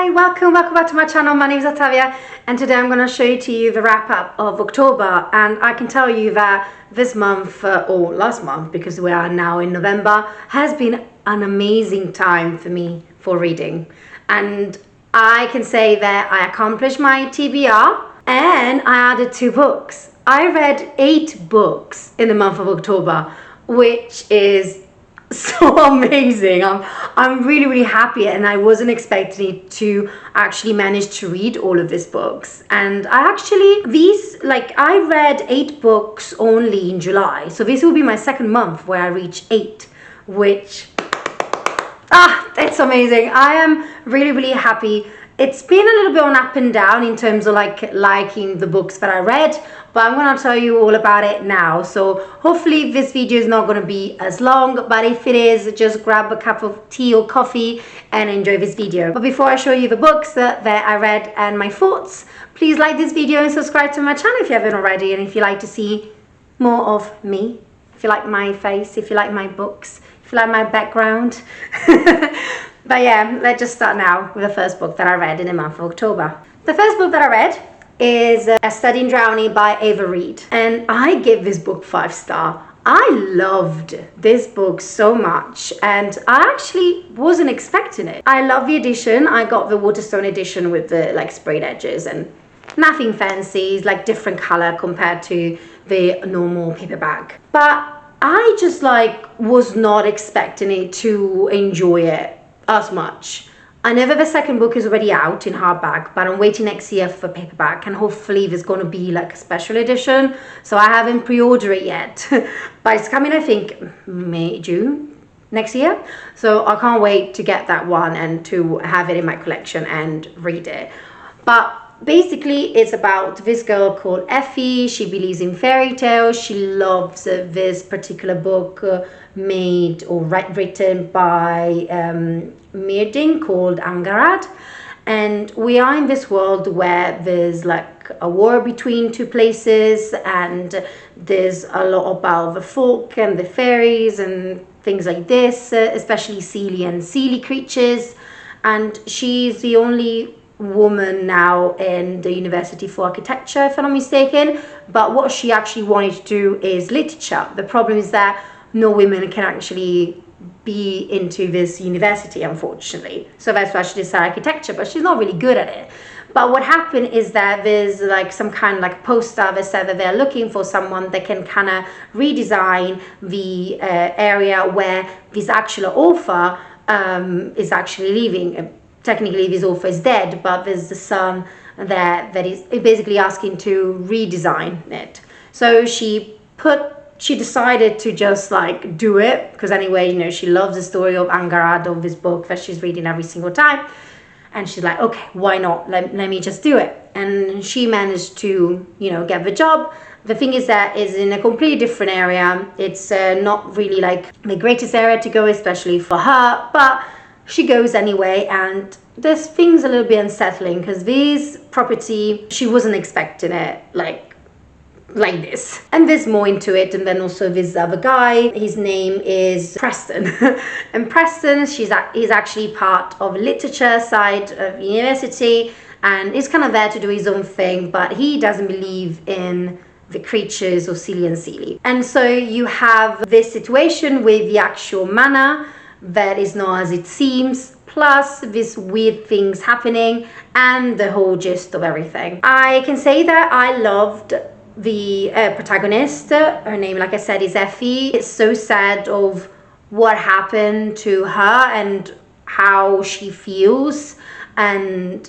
Hi, welcome back to my channel. My name is Ottavia and today I'm going to show to you the wrap up of October, and I can tell you that this month, or last month because we are now in November, has been an amazing time for me for reading, and I can say that I accomplished my TBR and I added 2 books. I read 8 books in the month of October, which is so amazing. I'm really happy, and I wasn't expecting it to actually manage to read all of these books. And I read 8 books only in July, so this will be my second month where I reach 8, which it's amazing. I am really happy. It's been a little bit on up and down in terms of liking the books that I read, but I'm going to tell you all about it now. So hopefully this video is not going to be as long, but if it is, just grab a cup of tea or coffee and enjoy this video. But before I show you the books that I read and my thoughts, please like this video and subscribe to my channel if you haven't already, and if you like to see more of me, if you like my face, if you like my books, if you like my background. But yeah, let's just start now with the first book that I read in the month of October. The first book that I read is A Study in Drowning by Ava Reid, and I gave this book 5 stars. I loved this book so much, and I actually wasn't expecting it. I love the edition. I got the Waterstone edition with the sprayed edges and nothing fancy. It's different color compared to the normal paperback. But I just was not expecting it to enjoy it as much. I know that the second book is already out in hardback, but I'm waiting next year for paperback, and hopefully there's going to be a special edition. So I haven't pre-ordered it yet, but it's coming, I think, May, June next year. So I can't wait to get that one and to have it in my collection and read it. But basically, it's about this girl called Effie. She believes in fairy tales. She loves this particular book made or written by Myrdin called Angarad. And we are in this world where there's a war between 2 places, and there's a lot about the folk and the fairies and things like this, especially Seelie and Seelie creatures. And she's the only woman now in the University for Architecture, if I'm not mistaken, but what she actually wanted to do is literature. The problem is that no women can actually be into this university, unfortunately, so that's why she decided architecture, but she's not really good at it. But what happened is that there's some kind of poster that said that they're looking for someone that can kind of redesign the area where this actual author is actually living. Technically this author is dead, but there's the son that is basically asking to redesign it. So she decided to just do it, because anyway, she loves the story of Angarad, of this book that she's reading every single time, and she's like, okay, why not, let me just do it. And she managed to get the job. The thing is that it's in a completely different area. It's not really the greatest area to go, especially for her, but she goes anyway, and this thing's a little bit unsettling because this property, she wasn't expecting it like this, and there's more into it. And then also this other guy, his name is Preston and Preston, he's actually part of literature side of university, and he's kind of there to do his own thing, but he doesn't believe in the creatures of Seelie and Seelie. And so you have this situation with the actual manor that is not as it seems, plus these weird things happening, and the whole gist of everything. I can say that I loved the protagonist. Her name, like I said, is Effie. It's so sad of what happened to her and how she feels, and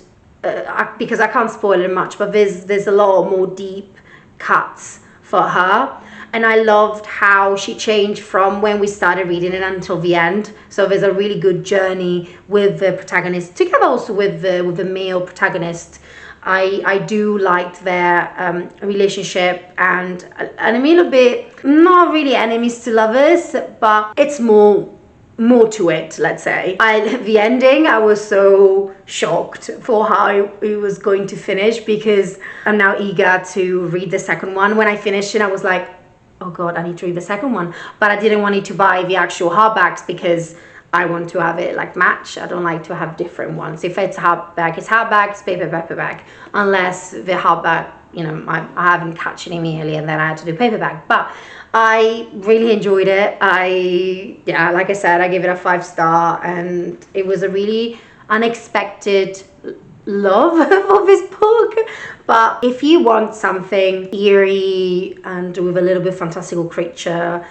because I can't spoil it much, but there's a lot more deep cuts for her. And I loved how she changed from when we started reading it until the end. So there's a really good journey with the protagonist, together also with the male protagonist. I do like their relationship, and a little bit, not really enemies to lovers, but it's more to it, let's say. The ending, I was so shocked for how it was going to finish, because I'm now eager to read the second one. When I finished it, I was like, oh god, I need to read the second one, but I didn't want to buy the actual hardbacks because I want to have it like match. I don't like to have different ones. If it's hardback, it's hardback, it's paperback, unless the hardback, you know, I haven't catch it immediately and then I had to do paperback. But I really enjoyed it. Like I said, I gave it a 5-star, and it was a really unexpected love for this book. But if you want something eerie and with a little bit fantastical creature,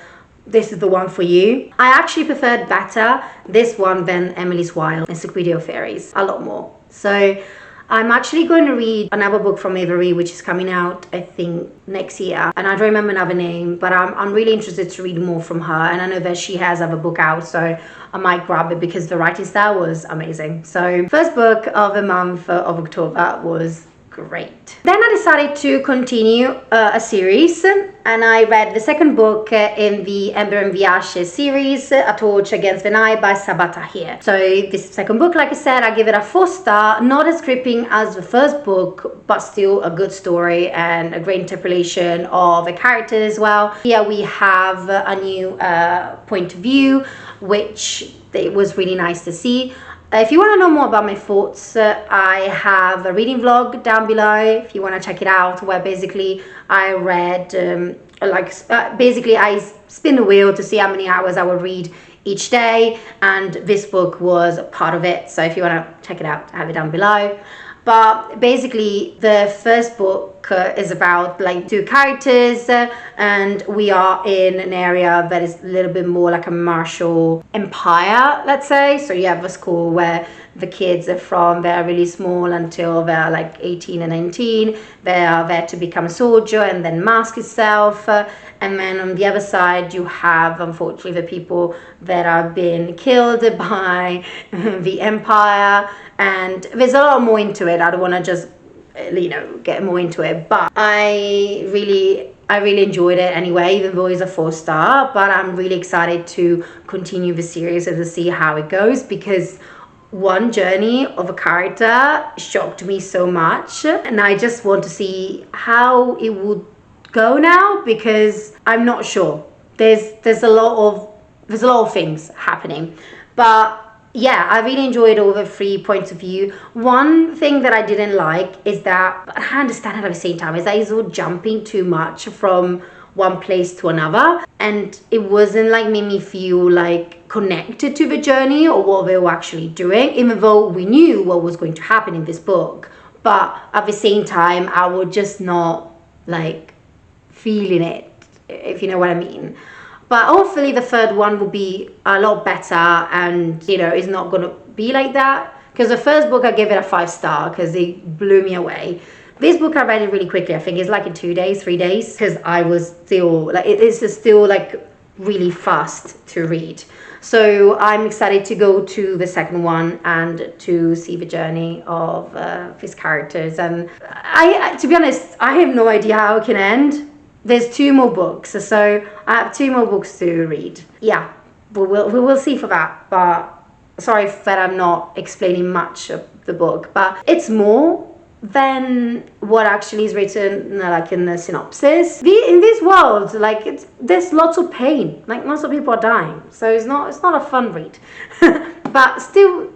this is the one for you. I actually preferred better this one than Emily's Wild Encyclopedia of Fairies, a lot more. So I'm actually going to read another book from Avery, which is coming out, I think, next year. And I don't remember another name, but I'm really interested to read more from her. And I know that she has other book out, so I might grab it because the writing style was amazing. So first book of the month of October was great. Then I decided to continue a series, and I read the second book in the Ember and Viache series, A Torch Against the Night by Sabaa Tahir. So this second book, like I said, I give it a 4-star, not as gripping as the first book, but still a good story and a great interpretation of the character as well. Here we have a new point of view, which it was really nice to see. If you want to know more about my thoughts, I have a reading vlog down below if you want to check it out, where basically I read, basically I spin the wheel to see how many hours I would read each day, and this book was part of it. So if you want to check it out, I have it down below. But basically the first book is about like 2 characters, and we are in an area that is a little bit more like a martial empire, let's say. So you have a school where the kids are from, they're really small until they're like 18 and 19. They are there to become a soldier and then mask itself. And then on the other side, you have, unfortunately, the people that are being killed by the empire. And there's a lot more into it. I don't want to just, you know, get more into it. But I really enjoyed it anyway, even though it's a 4-star. But I'm really excited to continue the series and to see how it goes, because one journey of a character shocked me so much, and I just want to see how it would go now, because I'm not sure. There's a lot of things happening. But yeah, I really enjoyed all the 3 points of view. One thing that I didn't like is that, but I understand it at the same time, is that it's all jumping too much from one place to another, and it wasn't like made me feel like connected to the journey or what they were actually doing, even though we knew what was going to happen in this book. But at the same time, I was just not like feeling it, if you know what I mean. But hopefully the third one will be a lot better, and you know, it's not gonna be like that, because the first book I gave it a 5-star because it blew me away. This book I read it really quickly. I think it's like in 2 days, 3 days, because I was still like, it is still like really fast to read. So I'm excited to go to the second one and to see the journey of these characters. And I to be honest, I have no idea how it can end. There's 2 more books, so I have 2 more books to read. Yeah, we will see for that. But sorry that I'm not explaining much of the book, but it's more than what actually is written like in the synopsis. In this world, like there's lots of pain. Like lots of people are dying, so it's not a fun read, but still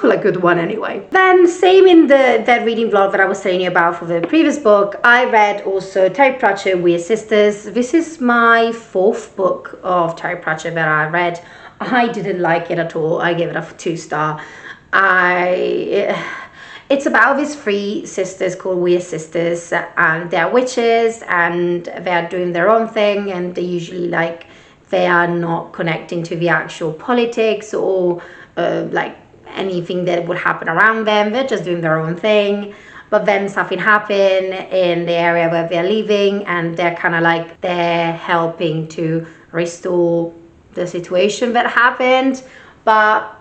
a good one anyway. Then same in that reading vlog that I was telling you about for the previous book, I read also Terry Pratchett, Wyrd Sisters. This is my 4th book of Terry Pratchett that I read. I didn't like it at all. I gave it a 2-star. It's about these 3 sisters called Wyrd Sisters, and they're witches, and they're doing their own thing, and they usually like, they are not connecting to the actual politics or like anything that would happen around them. They're just doing their own thing. But then something happened in the area where they're living, and they're kind of like, they're helping to restore the situation that happened. But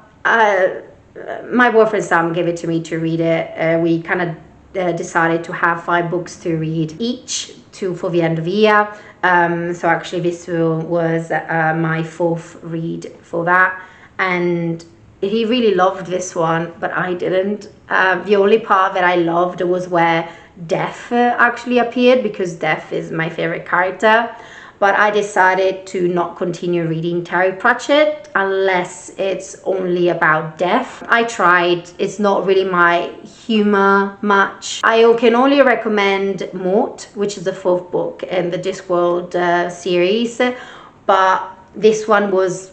my boyfriend Sam gave it to me to read it. We kind of decided to have 5 books to read each, 2 for the end of the year. So actually this was my 4th read for that, and he really loved this one, but I didn't. The only part that I loved was where Death actually appeared, because Death is my favorite character. but I decided to not continue reading Terry Pratchett unless it's only about death. I tried, it's not really my humor much. I can only recommend Mort, which is the 4th book in the Discworld series, but this one was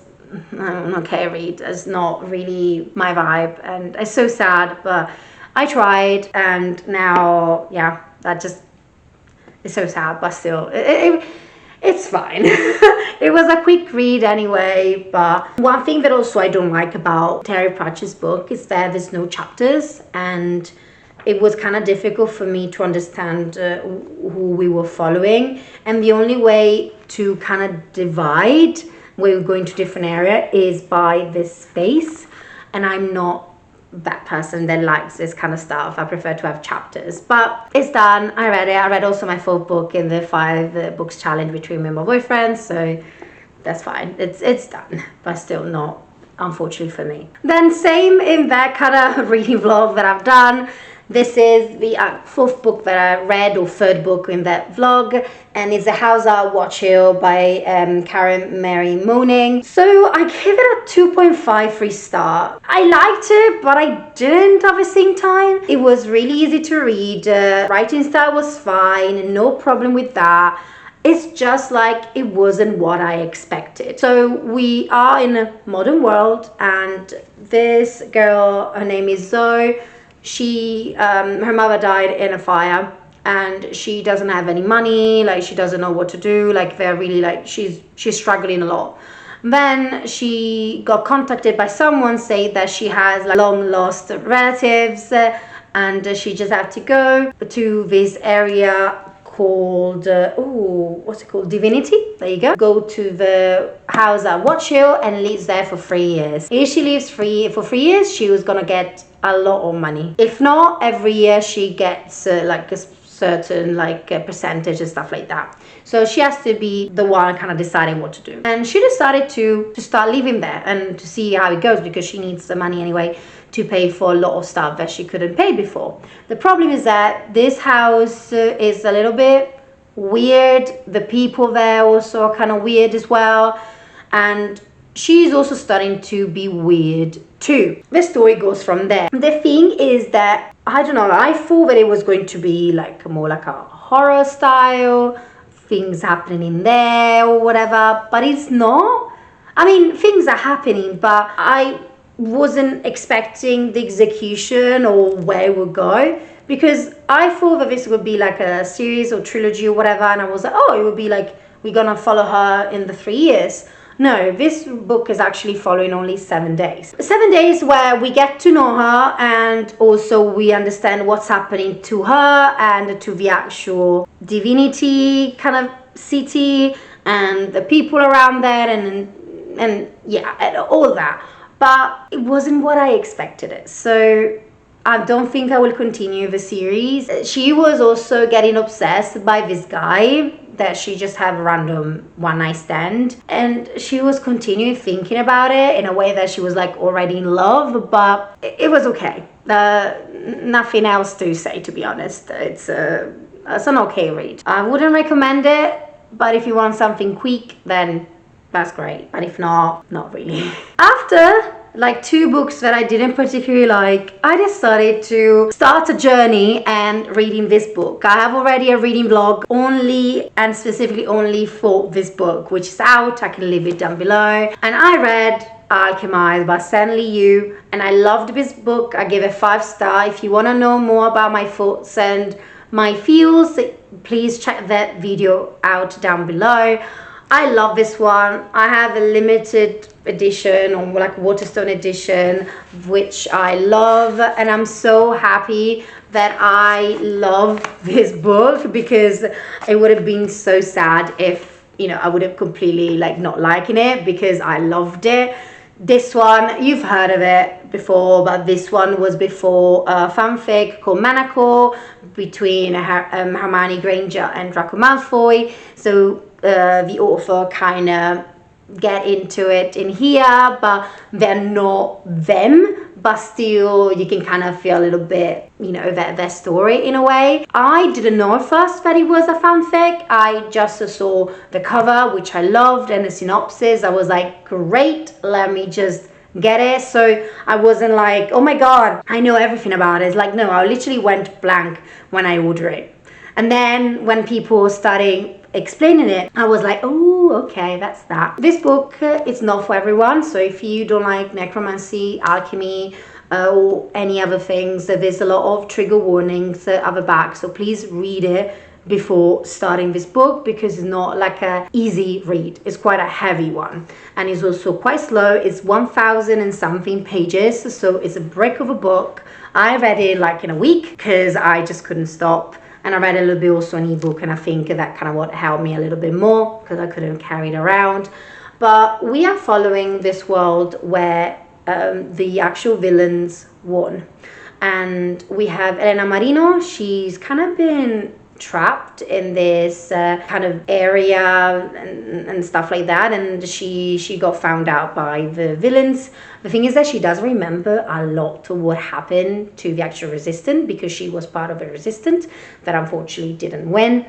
an okay read. It's not really my vibe, and it's so sad, but I tried, and now, yeah, that just is so sad, but still, it's fine. It was a quick read anyway, but one thing that also I don't like about Terry Pratchett's book is that there's no chapters, and it was kind of difficult for me to understand who we were following, and the only way to kind of divide where we're going to different area is by this space, and I'm not that person that likes this kind of stuff. I prefer to have chapters, but it's done. I read it. I read also my 4th book in the 5 books challenge between me and my boyfriend, so that's fine. It's done, but still not, unfortunately for me. Then same in that kind of reading vlog that I've done. This is the 4th book that I read, or 3rd book in that vlog, and it's The House at Watchill by Karen Mary Moaning. So I gave it a 2.5 3-star. I liked it, but I didn't at the same time. It was really easy to read. Writing style was fine, no problem with that. It's just like it wasn't what I expected. So we are in a modern world, and this girl, her name is Zoe. She her mother died in a fire, and she doesn't have any money, like she doesn't know what to do, like they're really like she's struggling a lot. Then she got contacted by someone saying that she has like long lost relatives, and she just had to go to this area called what's it called, Divinity. There you go to the house at Watchill and lives there for 3 years. If she lives for 3 years, she was gonna get a lot of money. If not, every year she gets like a certain like a percentage and stuff like that. So she has to be the one kind of deciding what to do, and she decided to start living there and to see how it goes, because she needs the money anyway to pay for a lot of stuff that she couldn't pay before. The problem is that this house is a little bit weird. The people there also are kind of weird as well, and she's also starting to be weird too. The story goes from there. The thing is that, I don't know, I thought that it was going to be like more like a horror style, things happening in there or whatever, but it's not. I mean, things are happening, but I wasn't expecting the execution or where it would go, because I thought that this would be like a series or trilogy or whatever, and I was like, oh, it would be like we're gonna follow her in the 3 years. No, this book is actually following only 7 days. 7 days where we get to know her, and also we understand what's happening to her and to the actual Divinity kind of city and the people around there, and yeah, and all that. But it wasn't what I expected it. So I don't think I will continue the series. She was also getting obsessed by this guy that she just had a random one-night stand, and she was continuing thinking about it in a way that she was like already in love, but it was okay. Nothing else to say, to be honest. It's an okay read. I wouldn't recommend it, but if you want something quick, then that's great, but if not really. After like 2 books that I didn't particularly like, I decided to start a journey and reading this book. I have already a reading vlog only and specifically only for this book, which is out. I can leave it down below. And I read Alchemized by Stanley Yu, and I loved this book. I gave it 5 stars. If you want to know more about my thoughts and my feels, please check that video out down below. I love this one. I have a limited edition, or like Waterstone edition, which I love, and I'm so happy that I love this book, because it would have been so sad if, you know, I would have completely like not liking it, because I loved it. This one, you've heard of it before, but this one was before a fanfic called Manacle between Hermione Granger and Draco Malfoy. So the author kind of get into it in here, but they're not them, but still you can kind of feel a little bit, you know, their story in a way. I didn't know at first that it was a fanfic. I just saw the cover, which I loved, and the synopsis. I was like, great, let me just get it. So I wasn't like, oh my god, I know everything about it. It's like, no, I literally went blank when I ordered it. And then when people started explaining it, I was like, oh, okay, that's that. This book is not for everyone. So if you don't like necromancy, alchemy, or any other things, there's a lot of trigger warnings at the back. So please read it before starting this book, because it's not like a easy read. It's quite a heavy one, and it's also quite slow. It's 1,000 and something pages, so it's a brick of a book. I read it like in a week because I just couldn't stop, and I read a little bit also an ebook, and I think that kind of what helped me a little bit more because I couldn't carry it around. But we are following this world where the actual villains won, and we have Elena Marino. She's kind of been trapped in this kind of area and stuff like that, and she got found out by the villains. The thing is that she does remember a lot of what happened to the actual resistant, because she was part of a resistant that unfortunately didn't win,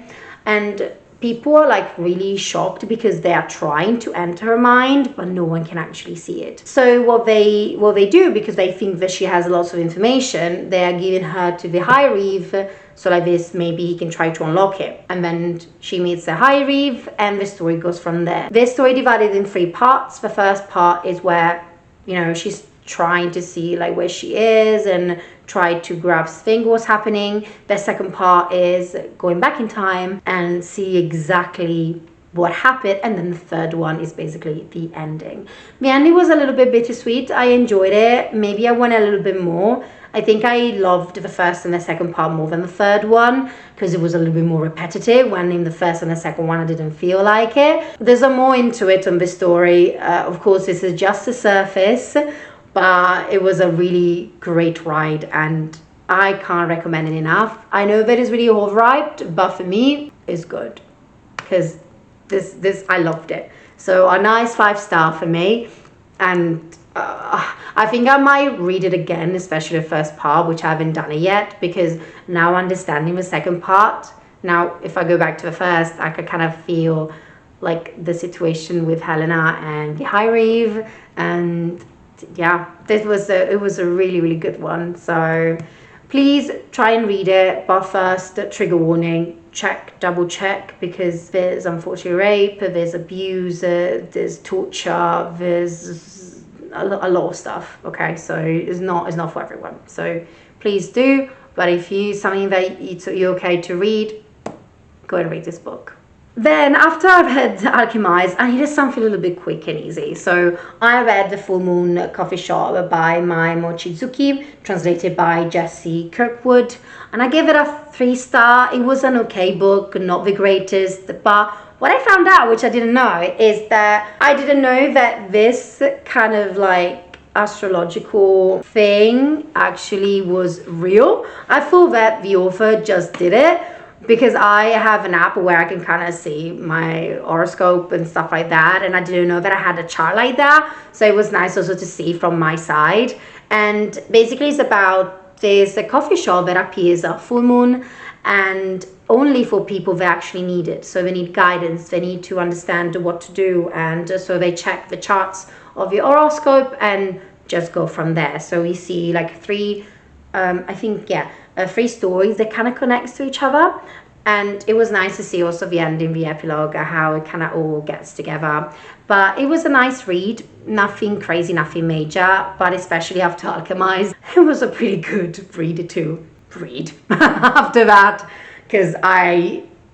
and people are like really shocked because they are trying to enter her mind, but no one can actually see it. So what they do, because they think that she has lots of information, they are giving her to the High Reeve, so like this, maybe he can try to unlock it. And then she meets the High Reeve, and the story goes from there. This story divided in 3 parts. The first part is where, you know, she's trying to see like where she is and try to grasp things what's happening. The second part is going back in time and see exactly what happened, and then the third one is basically the ending. The ending was a little bit bittersweet. I enjoyed it. Maybe I want a little bit more. I think I loved the first and the second part more than the third one, because it was a little bit more repetitive, when in the first and the second one I didn't feel like it. There's a more into it on the story. Of course, this is just the surface, but it was a really great ride, and I can't recommend it enough. I know that it's really overhyped, but for me, it's good, because this I loved it. So a nice 5-star for me, and I think I might read it again, especially the first part, which I haven't done it yet, because now understanding the second part, now if I go back to the first, I could kind of feel like the situation with Helena and the High Reeve, and yeah, it was a really, really good one. So please try and read it, but first, trigger warning, double check, because there's unfortunately rape, there's abuse, there's torture, there's a lot of stuff. Okay, so it's not for everyone, so please do. But if you something that you're okay to read, go and read this book. Then after I read Alchemized, I needed something a little bit quick and easy. So I read The Full Moon Coffee Shop by Mai Mochizuki, translated by Jessie Kirkwood, and I gave it a 3-star. It was an okay book, not the greatest, but what I found out, which I didn't know, is that I didn't know that this kind of like astrological thing actually was real. I thought that the author just did it, because I have an app where I can kind of see my horoscope and stuff like that, and I didn't know that I had a chart like that, so it was nice also to see from my side. And basically it's about, there's a coffee shop that appears at full moon, and only for people that actually need it. So they need guidance, they need to understand what to do, and so they check the charts of your horoscope and just go from there. So we see like 3 stories that kind of connects to each other, and it was nice to see also the end in the epilogue, how it kind of all gets together. But it was a nice read, nothing crazy, nothing major, but especially after Alchemized, it was a pretty good read to read after that, because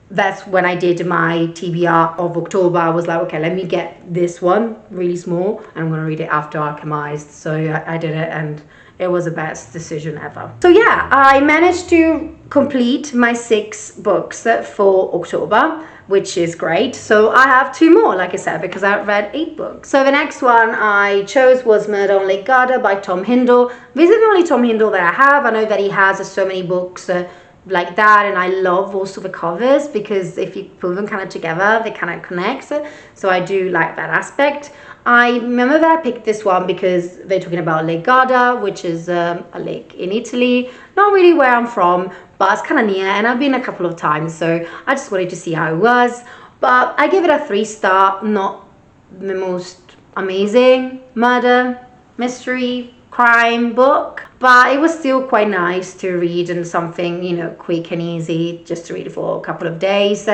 that's when I did my TBR of October. I was like, okay, let me get this one really small, and I'm gonna read it after Alchemized. So I did it, and it was the best decision ever. So yeah, I managed to complete my 6 books for October, which is great. So I have 2 more, like I said, because I read 8 books. So the next one I chose was Murder on Lake Garda by Tom Hindle. This is the only Tom Hindle that I have. I know that he has so many books like that, and I love also the covers because if you put them kind of together, they kind of connect. So I do like that aspect. I remember that I picked this one because they're talking about Lake Garda, which is a lake in Italy. Not really where I'm from, but it's kind of near, and I've been a couple of times, so I just wanted to see how it was. But I gave it a 3-star. Not the most amazing murder, mystery, crime book, but it was still quite nice to read, and something, you know, quick and easy just to read for a couple of days.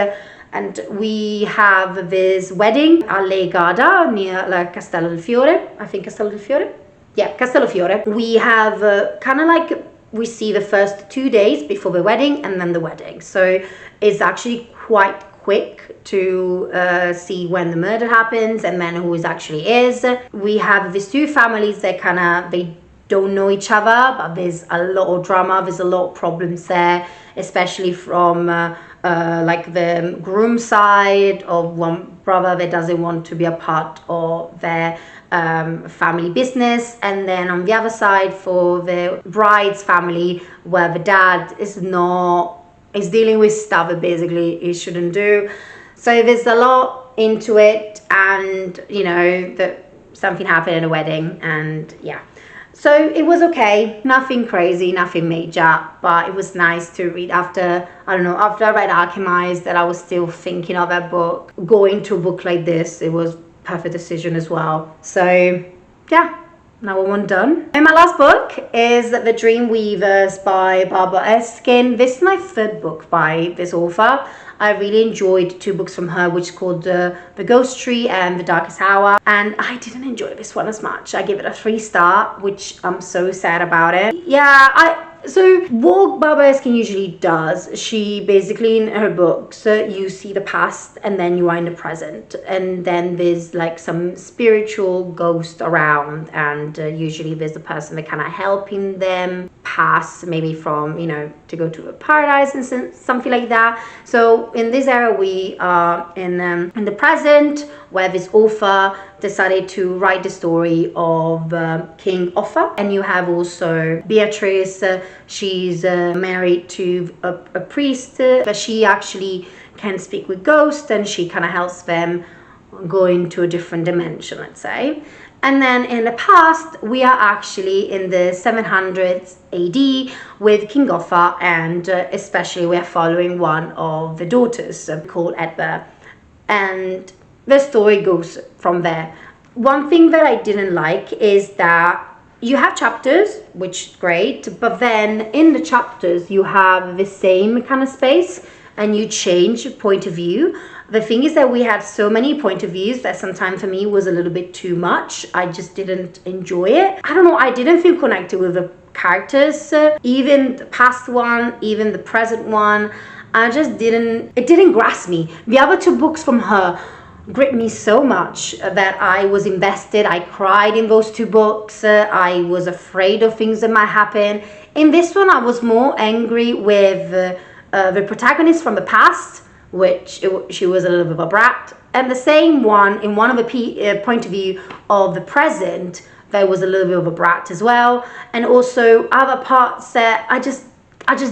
And we have this wedding at Lake Garda near Castello del Fiore. I think Castello del Fiore? Yeah, Castello Fiore. We have kind of like, we see the first 2 days before the wedding and then the wedding. So it's actually quite quick to see when the murder happens and then who it actually is. We have these two families that they don't know each other, but there's a lot of drama, there's a lot of problems there, especially from like the groom side of one brother that doesn't want to be a part of their family business, and then on the other side for the bride's family, where the dad is dealing with stuff that basically he shouldn't do. So there's a lot into it, and you know that something happened at a wedding, and yeah. So it was okay, nothing crazy, nothing major, but it was nice to read after I read Alchemized, that I was still thinking of that book. Going to a book like this, it was perfect decision as well. So yeah, now we're done. And my last book is The Dreamweavers by Barbara Erskine. This is my third book by this author. I really enjoyed 2 books from her, which is called The Ghost Tree and The Darkest Hour. And I didn't enjoy this one as much. I gave it a 3-star, which I'm so sad about it. Yeah, so what Barbara Erskine usually does, she basically in her books, you see the past and then you are in the present, and then there's like some spiritual ghost around, and usually there's a person that kind of helping them pass, maybe from, you know, to go to a paradise and something like that. So in this era we are in the present, where this author decided to write the story of King Offa, and you have also Beatrice. She's married to a priest, but she actually can speak with ghosts, and she kind of helps them go into a different dimension, let's say. And then in the past, we are actually in the 700s AD with King Offa, and especially we're following one of the daughters called Edba, and the story goes from there. One thing that I didn't like is that you have chapters, which is great, but then in the chapters you have the same kind of space and you change point of view. The thing is that we had so many point of views that sometimes for me was a little bit too much. I just didn't enjoy it. I don't know, I didn't feel connected with the characters, even the past one, even the present one. It didn't grasp me. The other 2 books from her gripped me so much that I was invested. I cried in those 2 books. I was afraid of things that might happen. In this one, I was more angry with the protagonist from the past, she was a little bit of a brat, and the same one in one of the point of view of the present, there was a little bit of a brat as well, and also other parts that I just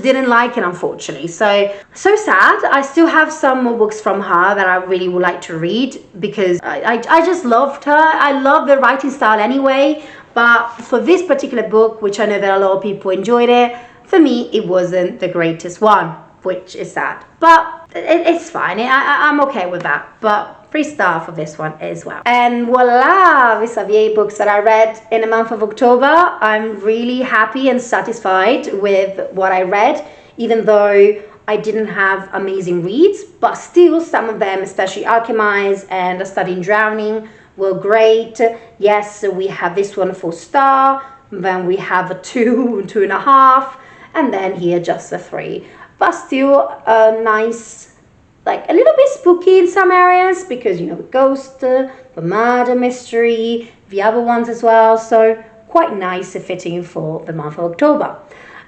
didn't like it, unfortunately. So sad. I still have some more books from her that I really would like to read, because I just loved her. I love the writing style anyway, but for this particular book, which I know that a lot of people enjoyed it, for me it wasn't the greatest one, which is sad. But it's fine. I'm okay with that. But 3-star for this one as well. And voila, these are the 8 books that I read in the month of October. I'm really happy and satisfied with what I read, even though I didn't have amazing reads, but still some of them, especially Alchemized and A Study in Drowning, were great. Yes, so we have this one 4-star, then we have a 2, 2.5, and then here just a 3. But still nice, like a little bit spooky in some areas, because, you know, the ghost, the murder mystery, the other ones as well. So quite nice and fitting for the month of October.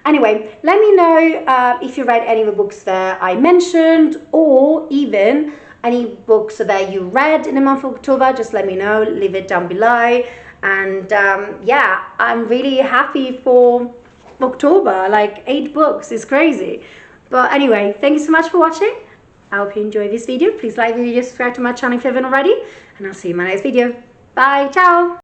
Anyway, let me know if you read any of the books that I mentioned, or even any books that you read in the month of October. Just let me know, leave it down below. And yeah, I'm really happy for October. Like 8 books is crazy. But anyway, thank you so much for watching. I hope you enjoyed this video. Please like the video, subscribe to my channel if you haven't already, and I'll see you in my next video. Bye, ciao.